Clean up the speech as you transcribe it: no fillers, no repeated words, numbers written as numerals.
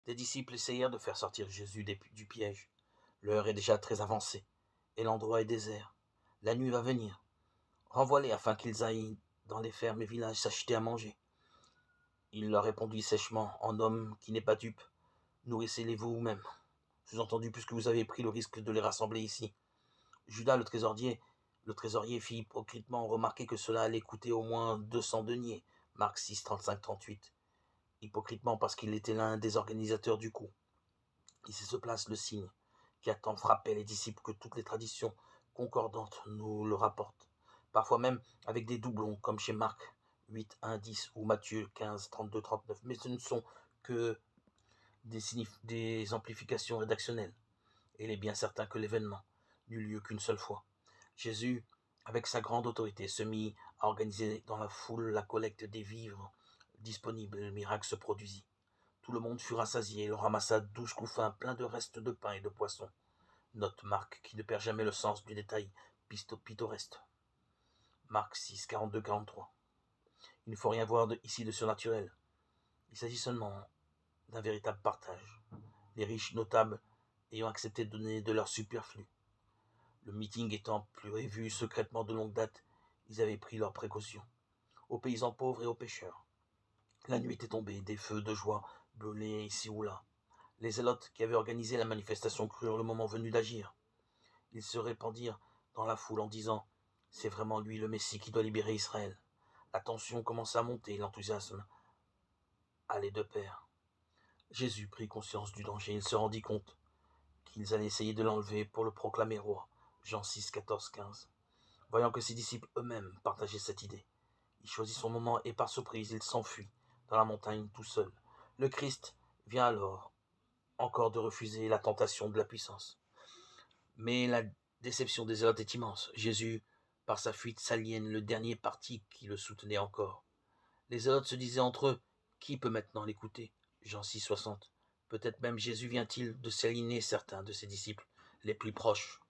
Des disciples essayèrent de faire sortir Jésus du piège. L'heure est déjà très avancée, et l'endroit est désert. La nuit va venir. Renvoie-les afin qu'ils aillent dans les fermes et villages s'acheter à manger. Il leur répondit sèchement, en homme qui n'est pas dupe, nourrissez-les vous-même. Sous-entendu, puisque vous avez pris le risque de les rassembler ici. Judas, le trésorier fit hypocritement remarquer que cela allait coûter au moins 200 deniers. Marc 6, 35-38. Hypocritement parce qu'il était l'un des organisateurs du coup. Ici se place le signe qui a tant frappé les disciples que toutes les traditions concordantes nous le rapportent. Parfois même avec des doublons, comme chez Marc 8, 1, 10 ou Matthieu 15, 32, 39. Mais ce ne sont que des amplifications rédactionnelles. Et il est bien certain que l'événement n'eut lieu qu'une seule fois. Jésus, avec sa grande autorité, se mit à organiser dans la foule la collecte des vivres disponibles et le miracle se produisit. Tout le monde fut rassasié et l'on ramassa 12 couffins pleins de restes de pain et de poisson. Note Marc qui ne perd jamais le sens du détail pittoresque. Marc 6, 42-43. Il ne faut rien voir ici de surnaturel. Il s'agit seulement d'un véritable partage. Les riches notables ayant accepté de donner de leur superflu. Le meeting étant prévu secrètement de longue date, ils avaient pris leurs précautions. Aux paysans pauvres et aux pêcheurs. La nuit était tombée, des feux de joie brûlaient ici ou là. Les zélotes qui avaient organisé la manifestation crurent le moment venu d'agir. Ils se répandirent dans la foule en disant « C'est vraiment lui le Messie qui doit libérer Israël ». La tension commença à monter et l'enthousiasme allait de pair. Jésus prit conscience du danger. Il se rendit compte qu'ils allaient essayer de l'enlever pour le proclamer roi. Jean 6, 14, 15. Voyant que ses disciples eux-mêmes partageaient cette idée, il choisit son moment et par surprise, il s'enfuit dans la montagne tout seul. Le Christ vient alors encore de refuser la tentation de la puissance. Mais la déception des zélotes est immense. Jésus, par sa fuite, s'aliène le dernier parti qui le soutenait encore. Les zélotes se disaient entre eux, qui peut maintenant l'écouter? Jean 6, 60. Peut-être même Jésus vient-il de s'aligner certains de ses disciples les plus proches.